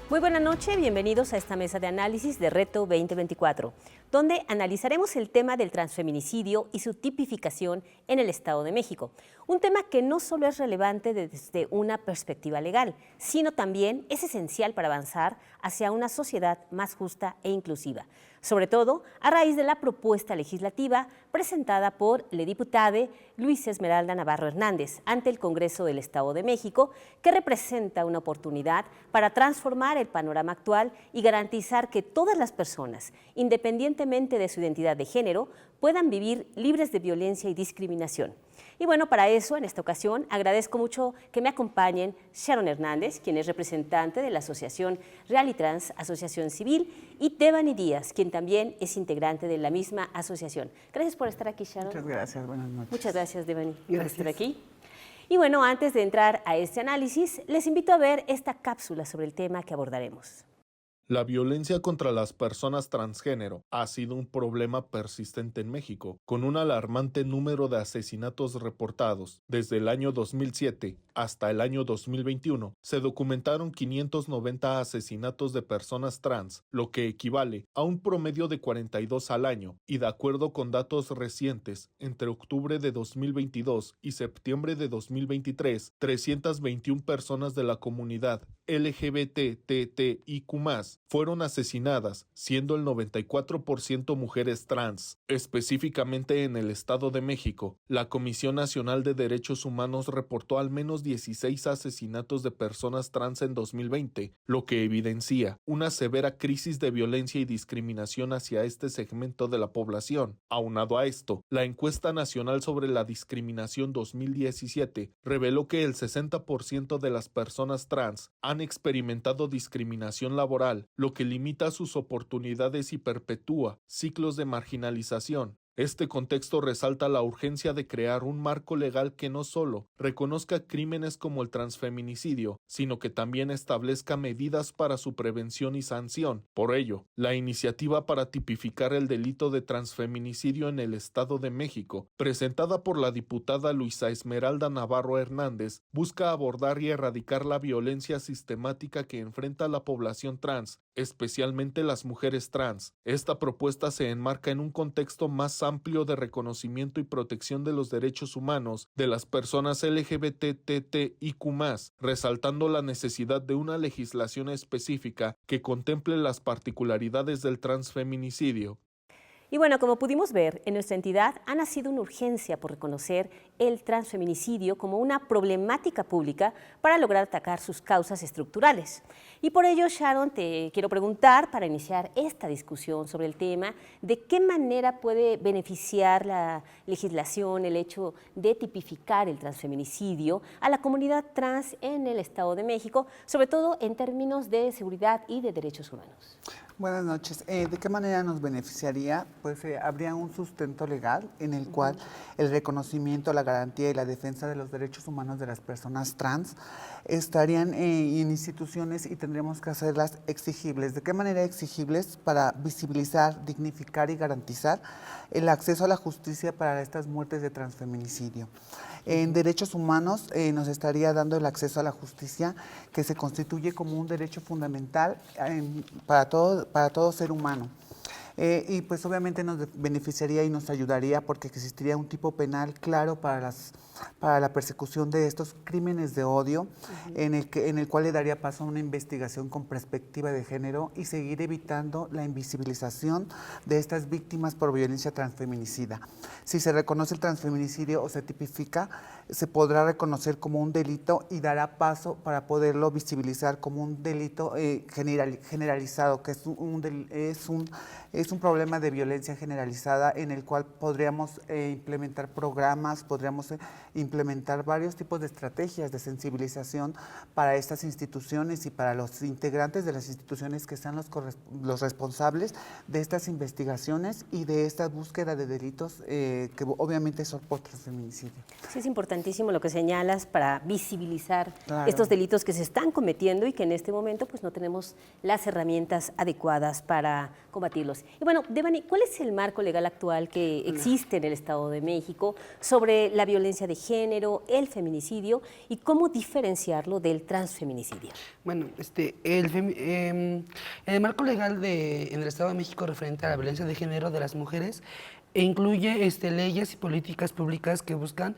Muy buena noche, bienvenidos a esta mesa de análisis de Reto 2024, donde analizaremos el tema del transfeminicidio y su tipificación en el Estado de México. Un tema que no solo es relevante desde una perspectiva legal, sino también es esencial para avanzar hacia una sociedad más justa e inclusiva, sobre todo a raíz de la propuesta legislativa presentada por la diputada Luisa Esmeralda Navarro Hernández ante el Congreso del Estado de México, que representa una oportunidad para transformar el panorama actual y garantizar que todas las personas, independientemente de su identidad de género, puedan vivir libres de violencia y discriminación. Y bueno, para eso, en esta ocasión, agradezco mucho que me acompañen Sharon Hernández, quien es representante de la Asociación Real y Trans, Asociación Civil, y Devani Díaz, quien también es integrante de la misma asociación. Gracias por estar aquí, Sharon. Muchas gracias, buenas noches. Muchas gracias, Devani, por estar aquí. Y bueno, antes de entrar a este análisis, les invito a ver esta cápsula sobre el tema que abordaremos. La violencia contra las personas transgénero ha sido un problema persistente en México, con un alarmante número de asesinatos reportados. Desde el año 2007 hasta el año 2021, se documentaron 590 asesinatos de personas trans, lo que equivale a un promedio de 42 al año, y de acuerdo con datos recientes, entre octubre de 2022 y septiembre de 2023, 321 personas de la comunidad LGBTTIQ+, fueron asesinadas, siendo el 94% mujeres trans. Específicamente en el Estado de México, la Comisión Nacional de Derechos Humanos reportó al menos 16 asesinatos de personas trans en 2020, lo que evidencia una severa crisis de violencia y discriminación hacia este segmento de la población. Aunado a esto, la encuesta nacional sobre la discriminación 2017 reveló que el 60% de las personas trans han experimentado discriminación laboral, lo que limita sus oportunidades y perpetúa ciclos de marginalización. Este contexto resalta la urgencia de crear un marco legal que no solo reconozca crímenes como el transfeminicidio, sino que también establezca medidas para su prevención y sanción. Por ello, la iniciativa para tipificar el delito de transfeminicidio en el Estado de México, presentada por la diputada Luisa Esmeralda Navarro Hernández, busca abordar y erradicar la violencia sistemática que enfrenta la población trans, especialmente las mujeres trans. Esta propuesta se enmarca en un contexto más amplio de reconocimiento y protección de los derechos humanos de las personas LGBTTIQ+, resaltando la necesidad de una legislación específica que contemple las particularidades del transfeminicidio. Y bueno, como pudimos ver, en nuestra entidad ha nacido una urgencia por reconocer el transfeminicidio como una problemática pública para lograr atacar sus causas estructurales. Y por ello, Sharon, te quiero preguntar, para iniciar esta discusión sobre el tema, ¿de qué manera puede beneficiar la legislación, el hecho de tipificar el transfeminicidio a la comunidad trans en el Estado de México, sobre todo en términos de seguridad y de derechos humanos? Buenas noches. ¿De qué manera nos beneficiaría? Pues habría un sustento legal en el cual el reconocimiento, la garantía y la defensa de los derechos humanos de las personas trans estarían en instituciones y tendríamos que hacerlas exigibles. ¿De qué manera exigibles? Para visibilizar, dignificar y garantizar el acceso a la justicia para estas muertes de transfeminicidio. En derechos humanos nos estaría dando el acceso a la justicia, que se constituye como un derecho fundamental para todo ser humano. Y pues obviamente nos beneficiaría y nos ayudaría porque existiría un tipo penal claro para la persecución de estos crímenes de odio, en el cual le daría paso a una investigación con perspectiva de género y seguir evitando la invisibilización de estas víctimas por violencia transfeminicida. Si se reconoce el transfeminicidio o se tipifica, se podrá reconocer como un delito y dará paso para poderlo visibilizar como un delito generalizado, que es un problema de violencia generalizada en el cual podríamos implementar programas, podríamos implementar varios tipos de estrategias de sensibilización para estas instituciones y para los integrantes de las instituciones que sean los responsables de estas investigaciones y de esta búsqueda de delitos que obviamente son por transfeminicidio. Sí, es importantísimo lo que señalas para visibilizar Claro. estos delitos que se están cometiendo y que en este momento pues no tenemos las herramientas adecuadas para combatirlos. Y bueno, Devani, ¿cuál es el marco legal actual que existe en el Estado de México sobre la violencia de género, el feminicidio y cómo diferenciarlo del transfeminicidio? Bueno, el marco legal en el Estado de México referente a la violencia de género de las mujeres incluye leyes y políticas públicas que buscan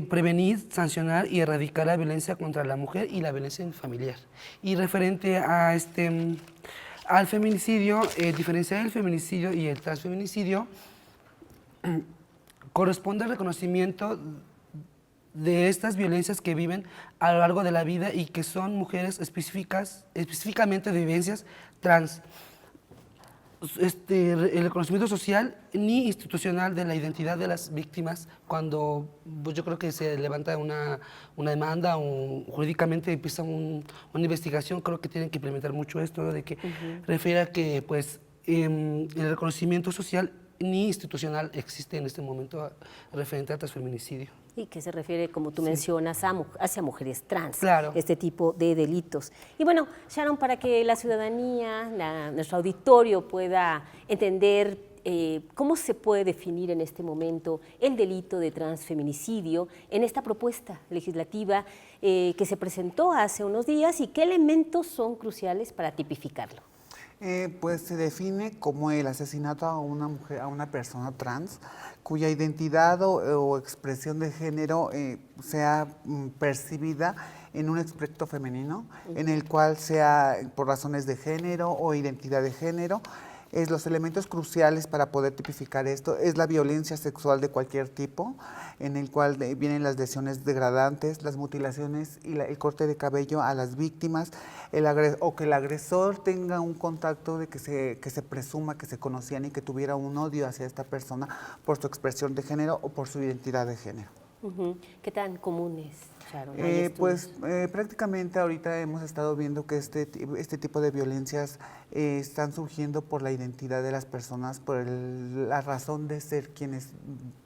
prevenir, sancionar y erradicar la violencia contra la mujer y la violencia familiar. Y referente a al feminicidio, diferenciar el feminicidio y el transfeminicidio corresponde al reconocimiento de estas violencias que viven a lo largo de la vida y que son mujeres específicamente de vivencias trans. El reconocimiento social ni institucional de la identidad de las víctimas cuando pues yo creo que se levanta una demanda o jurídicamente empieza una investigación, creo que tienen que implementar mucho esto, ¿no? De que refiere a que pues el reconocimiento social ni institucional existe en este momento referente al transfeminicidio. Y que se refiere, como tú mencionas, hacia mujeres trans, Claro. este tipo de delitos. Y bueno, Sharon, para que la ciudadanía, nuestro auditorio pueda entender cómo se puede definir en este momento el delito de transfeminicidio en esta propuesta legislativa que se presentó hace unos días y qué elementos son cruciales para tipificarlo. Pues se define como el asesinato a una mujer, a una persona trans, cuya identidad o expresión de género sea percibida en un aspecto femenino, en el cual sea por razones de género o identidad de género. Los elementos cruciales para poder tipificar esto es la violencia sexual de cualquier tipo, en el cual vienen las lesiones degradantes, las mutilaciones y el corte de cabello a las víctimas, o que el agresor tenga un contacto de que se presuma que se conocían y que tuviera un odio hacia esta persona por su expresión de género o por su identidad de género. ¿Qué tan común es, Sharon? Prácticamente ahorita hemos estado viendo que este tipo de violencias están surgiendo por la identidad de las personas, por la razón de ser quienes,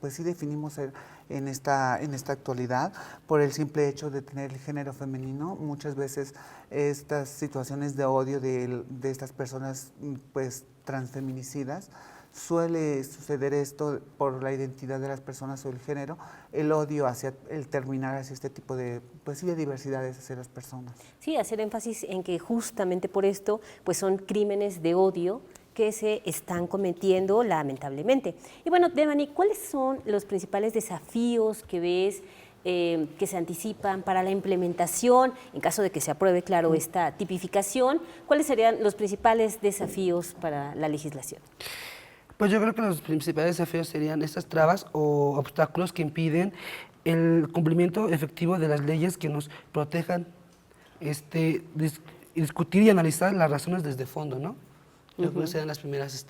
pues sí definimos ser en esta actualidad, por el simple hecho de tener el género femenino. Muchas veces estas situaciones de odio de estas personas, pues transfeminicidas, suele suceder esto por la identidad de las personas o el género, el odio hacia el terminar hacia este tipo de, pues sí, de diversidades hacia las personas. Sí, hacer énfasis en que justamente por esto pues son crímenes de odio que se están cometiendo lamentablemente. Y bueno, Devani, ¿cuáles son los principales desafíos que ves que se anticipan para la implementación, en caso de que se apruebe, claro, esta tipificación? ¿Cuáles serían los principales desafíos para la legislación? Pues yo creo que los principales desafíos serían estas trabas o obstáculos que impiden el cumplimiento efectivo de las leyes que nos protejan, discutir y analizar las razones desde fondo, ¿no? Yo creo que serían los primeros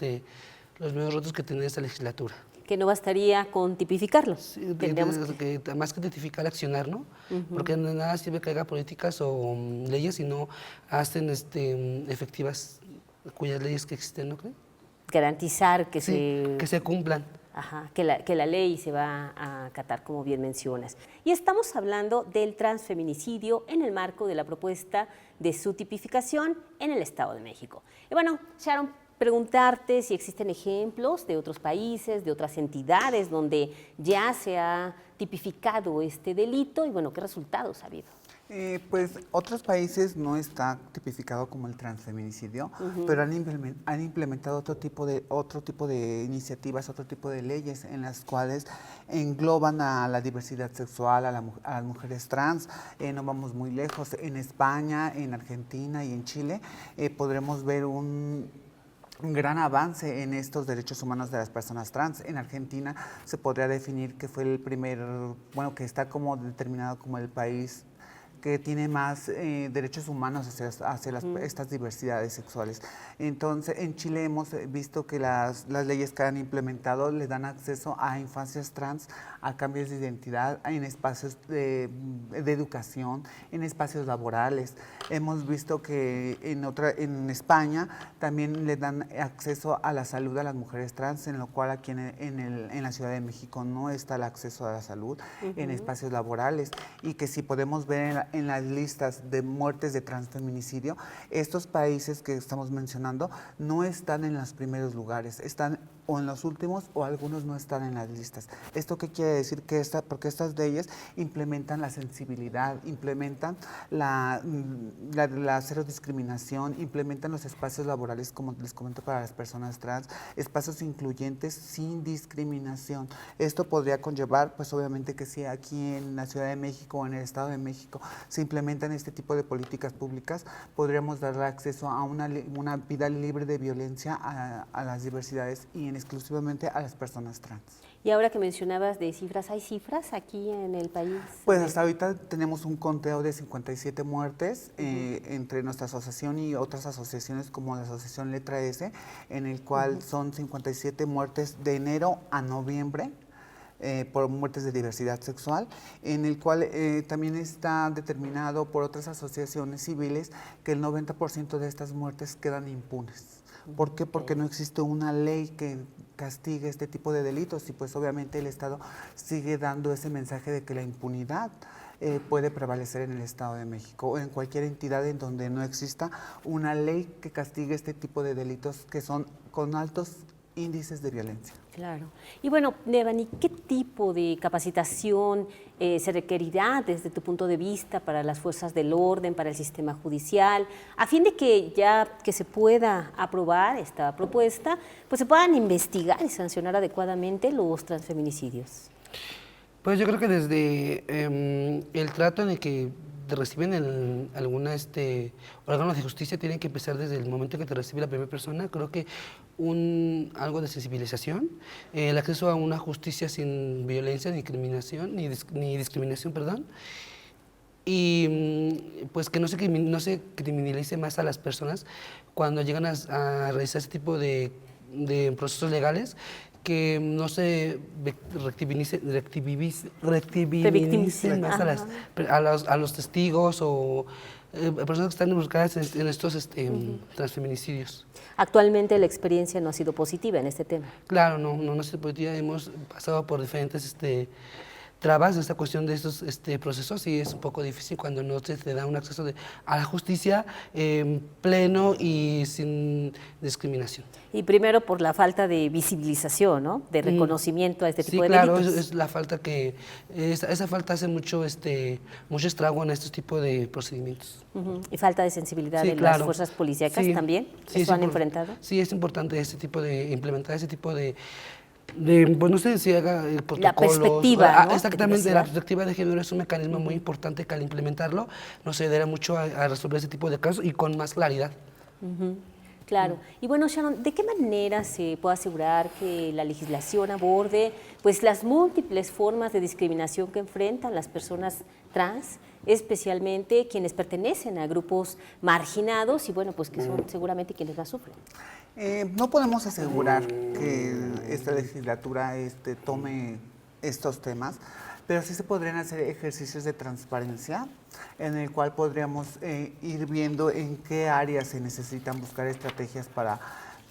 retos que tendría esta legislatura. Que no bastaría con tipificarlo. Sí, más que tipificar, accionar, ¿no? Porque de nada sirve que haya políticas o leyes si no hacen efectivas cuyas leyes que existen, ¿no creen? Garantizar que que se cumplan. Ajá, que la ley se va a acatar, como bien mencionas. Y estamos hablando del transfeminicidio en el marco de la propuesta de su tipificación en el Estado de México. Y bueno, Sharon, preguntarte si existen ejemplos de otros países, de otras entidades donde ya se ha tipificado este delito y bueno, ¿qué resultados ha habido? Pues otros países no está tipificado como el transfeminicidio, pero han implementado otro tipo de iniciativas, otro tipo de leyes en las cuales engloban a la diversidad sexual, a las mujeres trans. No vamos muy lejos, en España, en Argentina y en Chile podremos ver un gran avance en estos derechos humanos de las personas trans. En Argentina se podría definir que fue el primer, bueno, que está como determinado como el país que tiene más derechos humanos hacia estas diversidades sexuales. Entonces, en Chile hemos visto que las leyes que han implementado le dan acceso a infancias trans, a cambios de identidad, en espacios de educación, en espacios laborales. Hemos visto que en España también le dan acceso a la salud a las mujeres trans, en lo cual aquí en la Ciudad de México no está el acceso a la salud en espacios laborales, y que si podemos ver en las listas de muertes de transfeminicidio, estos países que estamos mencionando no están en los primeros lugares, están o en los últimos o algunos no están en las listas. ¿Esto qué quiere decir? Porque estas leyes implementan la sensibilidad, implementan la cero discriminación, implementan los espacios laborales, como les comento, para las personas trans, espacios incluyentes sin discriminación. Esto podría conllevar, pues obviamente que si aquí en la Ciudad de México o en el Estado de México se implementan este tipo de políticas públicas, podríamos darle acceso a una vida libre de violencia a las diversidades y exclusivamente a las personas trans. Y ahora que mencionabas de cifras, ¿hay cifras aquí en el país? Pues hasta ahorita tenemos un conteo de 57 muertes entre nuestra asociación y otras asociaciones como la Asociación Letra S, en el cual son 57 muertes de enero a noviembre. Por muertes de diversidad sexual, en el cual también está determinado por otras asociaciones civiles que el 90% de estas muertes quedan impunes. ¿Por qué? Porque no existe una ley que castigue este tipo de delitos y pues obviamente el Estado sigue dando ese mensaje de que la impunidad puede prevalecer en el Estado de México o en cualquier entidad en donde no exista una ley que castigue este tipo de delitos que son con altos índices de violencia. Claro. Y bueno, Devani, ¿qué tipo de capacitación se requerirá desde tu punto de vista para las fuerzas del orden, para el sistema judicial, a fin de que ya que se pueda aprobar esta propuesta, pues se puedan investigar y sancionar adecuadamente los transfeminicidios? Pues yo creo que desde el trato en el que te reciben alguna órgano de justicia, tienen que empezar desde el momento en que te recibe la primera persona. Creo que algo de sensibilización, el acceso a una justicia sin violencia, ni discriminación, perdón, y pues que no se criminalice más a las personas cuando llegan a realizar este tipo de procesos legales, que no se revictimicen más a los testigos o personas que están involucradas en estos transfeminicidios. Actualmente la experiencia no ha sido positiva en este tema. Claro, no ha sido positiva. Hemos pasado por diferentes trabas de esta cuestión de estos procesos y es un poco difícil cuando no se te da un acceso a la justicia pleno y sin discriminación. Y primero por la falta de visibilización, ¿no? De reconocimiento a este tipo de delitos. Sí, claro, es la falta esa falta hace mucho estrago en estos tipos de procedimientos. Y falta de sensibilidad de las fuerzas policíacas también, ¿eso han enfrentado? Sí, es importante implementar ese tipo de pues no sé si haga protocolos. La perspectiva, ¿no? Exactamente, la perspectiva de género es un mecanismo muy importante que al implementarlo nos ayudará mucho a resolver ese tipo de casos y con más claridad. Claro. Y bueno, Sharon, ¿de qué manera se puede asegurar que la legislación aborde pues las múltiples formas de discriminación que enfrentan las personas trans, especialmente quienes pertenecen a grupos marginados y bueno, pues que son seguramente quienes la sufren? No podemos asegurar que esta legislatura tome estos temas, pero sí se podrían hacer ejercicios de transparencia en el cual podríamos ir viendo en qué áreas se necesitan buscar estrategias para,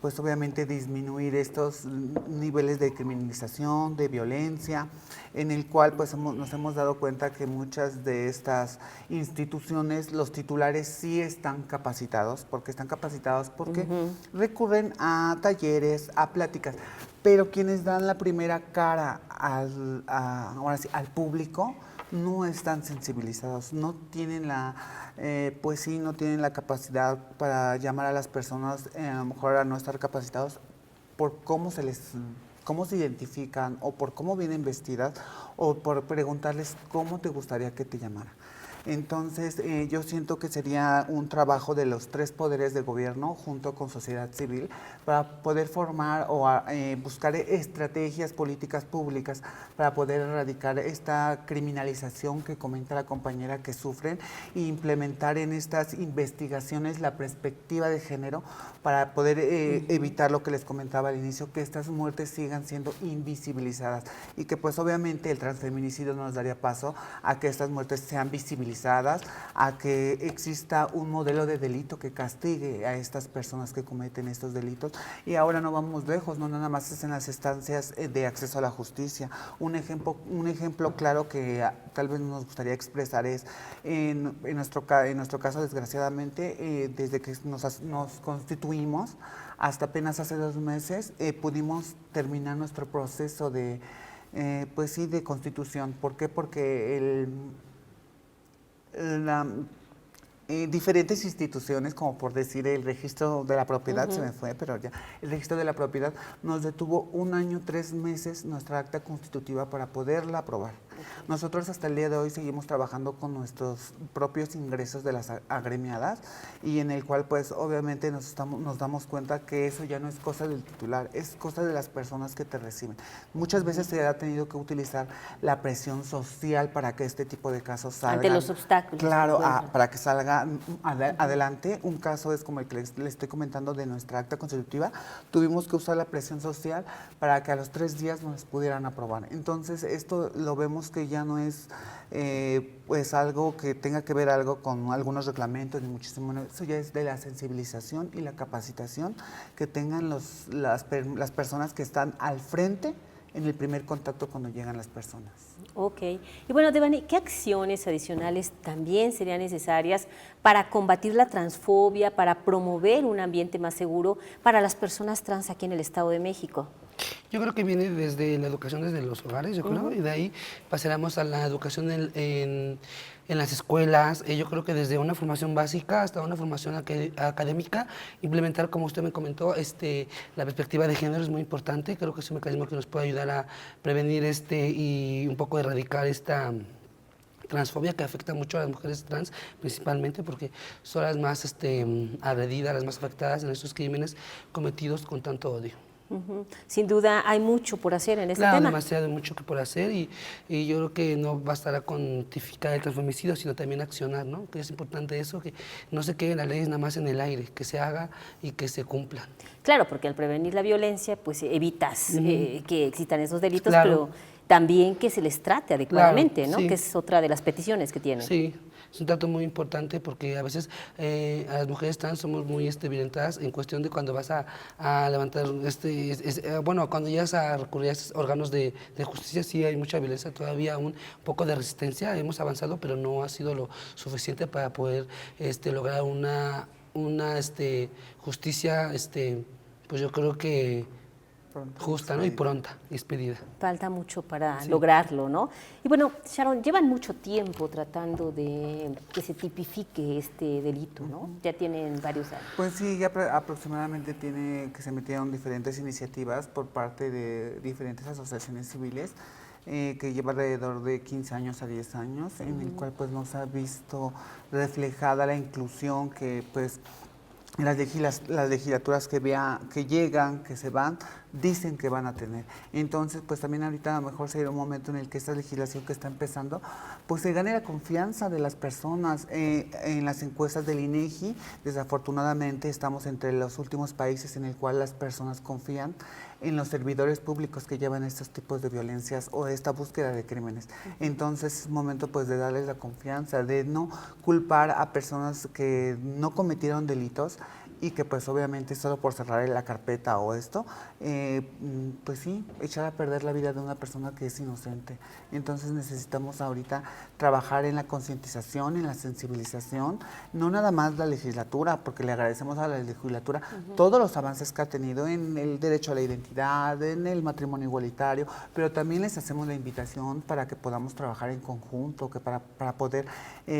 pues obviamente, disminuir estos niveles de criminalización, de violencia, en el cual pues nos hemos dado cuenta que muchas de estas instituciones, los titulares sí están capacitados, porque recurren a talleres, a pláticas, pero quienes dan la primera cara al público no están sensibilizados, no tienen no tienen la capacidad para llamar a las personas, a lo mejor a no estar capacitados por cómo se identifican o por cómo vienen vestidas o por preguntarles cómo te gustaría que te llamara. Entonces, yo siento que sería un trabajo de los tres poderes de gobierno junto con sociedad civil para poder formar o buscar estrategias políticas públicas para poder erradicar esta criminalización que comenta la compañera que sufren e implementar en estas investigaciones la perspectiva de género para poder evitar lo que les comentaba al inicio, que estas muertes sigan siendo invisibilizadas y que pues obviamente el transfeminicidio no nos daría paso a que estas muertes sean visibilizadas sensibilizadas a que exista un modelo de delito que castigue a estas personas que cometen estos delitos. Y ahora no vamos lejos, no nada más es en las instancias de acceso a la justicia. Un ejemplo claro que tal vez nos gustaría expresar es en nuestro caso, desgraciadamente, desde que nos constituimos hasta apenas hace 2 meses, pudimos terminar nuestro proceso de de constitución. ¿Por qué? Porque diferentes instituciones, como por decir el registro de la propiedad, se me fue, pero ya, el registro de la propiedad nos detuvo 1 año, 3 meses nuestra acta constitutiva para poderla aprobar. Nosotros hasta el día de hoy seguimos trabajando con nuestros propios ingresos de las agremiadas, y en el cual pues obviamente nos damos cuenta que eso ya no es cosa del titular, es cosa de las personas que te reciben. Muchas veces se ha tenido que utilizar la presión social para que este tipo de casos salgan. Ante los obstáculos. Claro, para que salga adelante. Un caso es como el que les estoy comentando de nuestra acta constitutiva. Tuvimos que usar la presión social para que a los 3 días nos pudieran aprobar. Entonces esto lo vemos que ya no es pues algo que tenga que ver algo con algunos reglamentos, ni muchísimo menos. Eso ya es de la sensibilización y la capacitación que tengan las personas que están al frente en el primer contacto cuando llegan las personas. Ok. Y bueno, Devani, ¿qué acciones adicionales también serían necesarias para combatir la transfobia, para promover un ambiente más seguro para las personas trans aquí en el Estado de México? Yo creo que viene desde la educación, desde los hogares, yo creo, y de ahí pasaremos a la educación en las escuelas. Yo creo que desde una formación básica hasta una formación académica, implementar, como usted me comentó, la perspectiva de género es muy importante. Creo que es un mecanismo que nos puede ayudar a prevenir y un poco erradicar esta transfobia que afecta mucho a las mujeres trans, principalmente porque son las más agredidas, las más afectadas en estos crímenes cometidos con tanto odio. Sin duda hay mucho por hacer en este tema. tema. Demasiado, mucho que por hacer, y yo creo que no bastará con tipificar el transfemicidio, sino también accionar, ¿no? Que es importante eso, que no se queden las leyes nada más en el aire, que se haga y que se cumplan. Claro, porque al prevenir la violencia, pues evitas que existan esos delitos, claro, pero también que se les trate adecuadamente, claro, ¿no? sí. Que es otra de las peticiones que tienen. Sí. Es un trato muy importante porque a veces a las mujeres trans somos muy violentadas en cuestión de cuando vas a levantar, bueno, cuando llegas a recurrir a estos órganos de justicia, sí hay mucha violencia, todavía un poco de resistencia, hemos avanzado, pero no ha sido lo suficiente para poder lograr una justicia, pues yo creo que justa, ¿no? Y pronta, expedida. Falta mucho para lograrlo, ¿no? Y bueno, Sharon, llevan mucho tiempo tratando de que se tipifique este delito, ¿no? Ya tienen varios años. Pues sí, ya aproximadamente se metieron diferentes iniciativas por parte de diferentes asociaciones civiles, que lleva alrededor de 15 años a 10 años, en el cual pues nos ha visto reflejada la inclusión que pues las legislaturas que llegan, que se van, dicen que van a tener. Entonces, pues también ahorita a lo mejor sería un momento en el que esta legislación que está empezando, pues se gane la confianza de las personas. En las encuestas del INEGI, desafortunadamente estamos entre los últimos países en el cual las personas confían en los servidores públicos que llevan estos tipos de violencias o esta búsqueda de crímenes. Entonces es momento pues de darles la confianza, de no culpar a personas que no cometieron delitos y que pues obviamente solo por cerrar la carpeta o esto, pues sí, echar a perder la vida de una persona que es inocente. Entonces necesitamos ahorita trabajar en la concientización, en la sensibilización, no nada más la legislatura, porque le agradecemos a la legislatura todos los avances que ha tenido en el derecho a la identidad, en el matrimonio igualitario, pero también les hacemos la invitación para que podamos trabajar en conjunto, que para poder,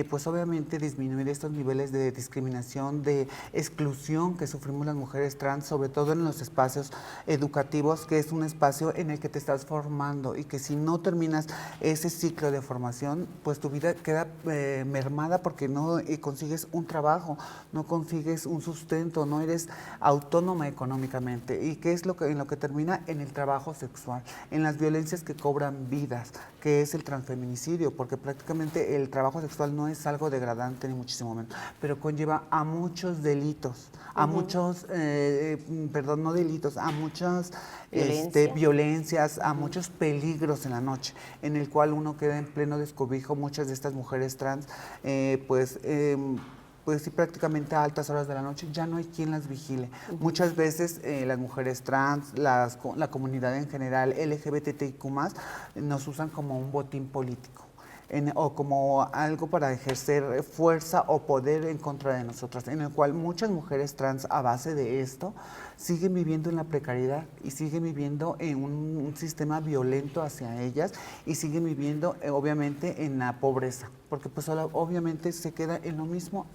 pues obviamente disminuir estos niveles de discriminación, de exclusión que sufrimos las mujeres trans, sobre todo en los espacios educativos, que es un espacio en el que te estás formando y que si no terminas ese ciclo de formación, pues tu vida queda mermada porque no consigues un trabajo, no consigues un sustento, no eres autónoma económicamente. ¿Y qué es en lo que termina? En el trabajo sexual, en las violencias que cobran vidas, que es el transfeminicidio, porque prácticamente el trabajo sexual no es algo degradante ni muchísimo menos, pero conlleva a muchos delitos. a muchos, perdón, no delitos, a muchas Violencia. violencias, a muchos peligros en la noche, en el cual uno queda en pleno descobijo. Muchas de estas mujeres trans, pues sí, prácticamente a altas horas de la noche ya no hay quien las vigile. Muchas veces las mujeres trans, la comunidad en general, LGBTIQ+, nos usan como un botín político. O como algo para ejercer fuerza o poder en contra de nosotras, en el cual muchas mujeres trans a base de esto siguen viviendo en la precariedad y siguen viviendo en un sistema violento hacia ellas y siguen viviendo obviamente en la pobreza, porque pues obviamente se queda en lo mismo.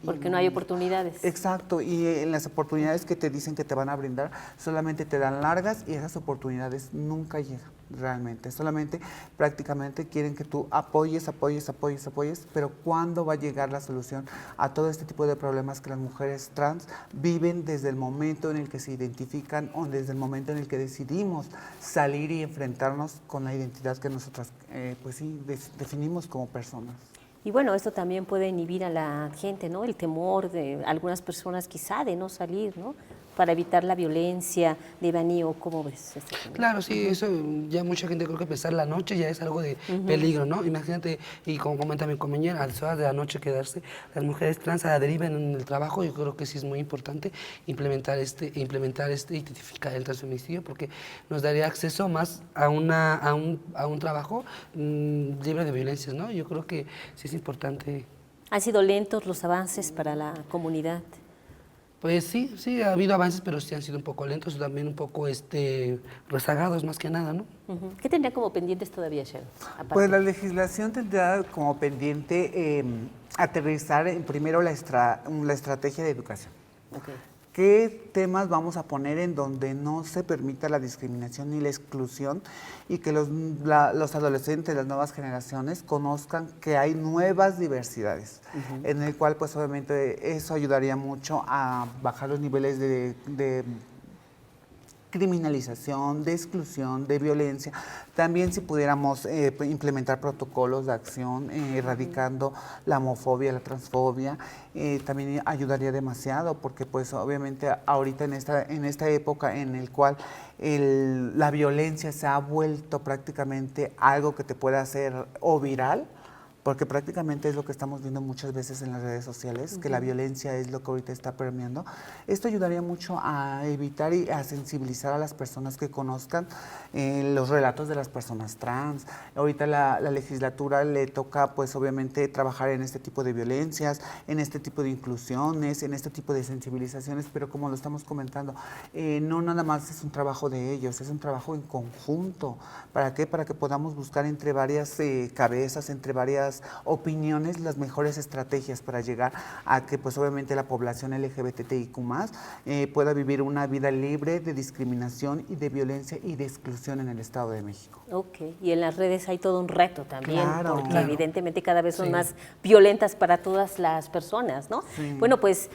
Porque no hay oportunidades. Exacto, y en las oportunidades que te dicen que te van a brindar solamente te dan largas y esas oportunidades nunca llegan realmente, solamente prácticamente quieren que tú apoyes, pero ¿cuándo va a llegar la solución a todo este tipo de problemas que las mujeres trans viven desde el momento en el que se identifican o desde el momento en el que decidimos salir y enfrentarnos con la identidad que nosotras pues sí, definimos como personas? Y bueno, esto también puede inhibir a la gente, ¿no? El temor de algunas personas quizá de no salir, ¿no? Para evitar la violencia. Devaní, ¿cómo ves este tema? Claro, sí, eso ya mucha gente creo que pensar la noche ya es algo de peligro, ¿no? Imagínate, y como comenta mi compañera, a las horas de la noche quedarse las mujeres trans a la deriva en el trabajo. Yo creo que sí es muy importante implementar identificar el transfeminicidio, porque nos daría acceso más a un trabajo libre de violencias, ¿no? Yo creo que sí es importante. ¿Han sido lentos los avances para la comunidad? Pues sí, ha habido avances, pero sí han sido un poco lentos, también un poco rezagados más que nada, ¿no? ¿Qué tendría como pendientes todavía, Sharon? Pues la legislación tendrá como pendiente aterrizar primero la estrategia de educación. Okay. ¿Qué temas vamos a poner en donde no se permita la discriminación ni la exclusión y que los adolescentes, las nuevas generaciones conozcan que hay nuevas diversidades? En el cual pues obviamente eso ayudaría mucho a bajar los niveles de criminalización, de exclusión, de violencia. También si pudiéramos implementar protocolos de acción erradicando la homofobia, la transfobia, también ayudaría demasiado, porque pues obviamente ahorita en esta época en el cual la violencia se ha vuelto prácticamente algo que te puede hacer o viral, porque prácticamente es lo que estamos viendo muchas veces en las redes sociales, que la violencia es lo que ahorita está permeando. Esto ayudaría mucho a evitar y a sensibilizar a las personas que conozcan los relatos de las personas trans. Ahorita la legislatura le toca, pues obviamente, trabajar en este tipo de violencias, en este tipo de inclusiones, en este tipo de sensibilizaciones, pero como lo estamos comentando, no nada más es un trabajo de ellos, es un trabajo en conjunto. ¿Para qué? Para que podamos buscar entre varias cabezas, entre varias opiniones, las mejores estrategias para llegar a que pues obviamente la población LGBTIQ+ pueda vivir una vida libre de discriminación y de violencia y de exclusión en el Estado de México. Ok, y en las redes hay todo un reto también, Claro, porque claro. evidentemente cada vez son más violentas para todas las personas, ¿no? Sí. Bueno, pues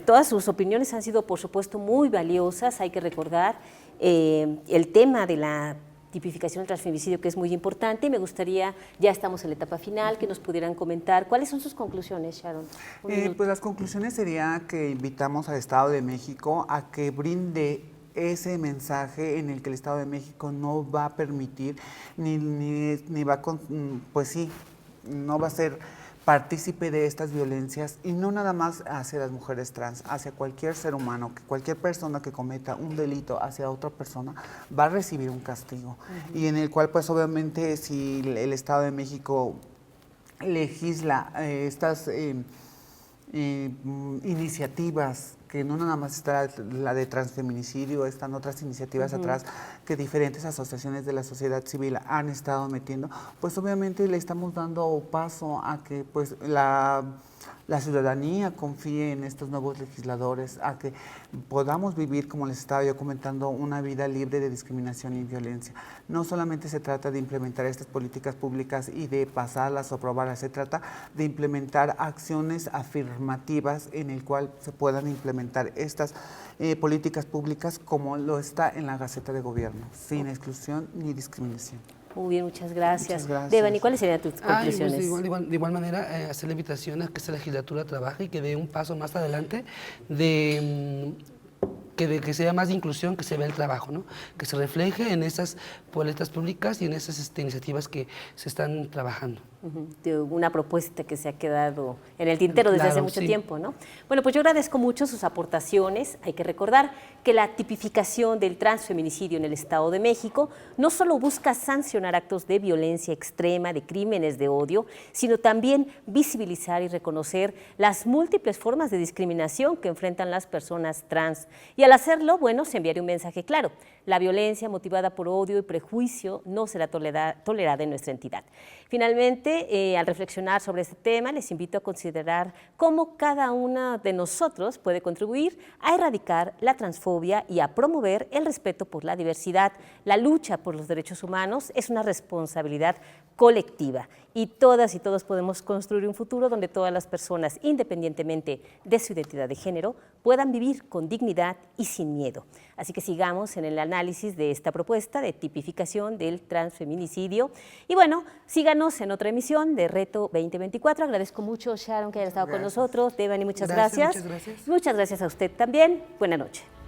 todas sus opiniones han sido, por supuesto, muy valiosas. Hay que recordar el tema de la tipificación del transfeminicidio, que es muy importante. Me gustaría, ya estamos en la etapa final, que nos pudieran comentar cuáles son sus conclusiones, Sharon. Pues las conclusiones sería que invitamos al Estado de México a que brinde ese mensaje en el que el Estado de México no va a permitir ni va a, pues sí, no va a ser partícipe de estas violencias, y no nada más hacia las mujeres trans, hacia cualquier ser humano, que cualquier persona que cometa un delito hacia otra persona va a recibir un castigo, y en el cual pues obviamente si el Estado de México legisla estas iniciativas, que no nada más está la de transfeminicidio, están otras iniciativas atrás que diferentes asociaciones de la sociedad civil han estado metiendo, pues obviamente le estamos dando paso a que pues la ciudadanía confíe en estos nuevos legisladores, a que podamos vivir, como les estaba yo comentando, una vida libre de discriminación y violencia. No solamente se trata de implementar estas políticas públicas y de pasarlas o aprobarlas, se trata de implementar acciones afirmativas en el cual se puedan implementar estas políticas públicas como lo está en la Gaceta de Gobierno, sin exclusión ni discriminación. Muy bien, muchas gracias. Muchas gracias. Devani, ¿cuáles serían tus conclusiones? Pues de igual manera, hacer la invitación a que esta legislatura trabaje y que dé un paso más adelante de que sea más de inclusión, que se vea el trabajo, ¿no? Que se refleje en esas boletas públicas y en esas iniciativas que se están trabajando. De una propuesta que se ha quedado en el tintero desde hace mucho tiempo, ¿no? Bueno, pues yo agradezco mucho sus aportaciones. Hay que recordar que la tipificación del transfeminicidio en el Estado de México no solo busca sancionar actos de violencia extrema, de crímenes de odio, sino también visibilizar y reconocer las múltiples formas de discriminación que enfrentan las personas trans. Y al hacerlo, bueno, se enviaría un mensaje claro. La violencia motivada por odio y prejuicio no será tolerada en nuestra entidad. Finalmente, al reflexionar sobre este tema, les invito a considerar cómo cada una de nosotros puede contribuir a erradicar la transfobia y a promover el respeto por la diversidad. La lucha por los derechos humanos es una responsabilidad colectiva y todas y todos podemos construir un futuro donde todas las personas, independientemente de su identidad de género, puedan vivir con dignidad y sin miedo. Así que sigamos en el análisis de esta propuesta de tipificación del transfeminicidio. Y bueno, síganos en otra emisión de Reto 2024. Agradezco mucho, Sharon, que haya estado con nosotros. Devani, muchas gracias. Muchas gracias. Muchas gracias a usted también. Buenas noches.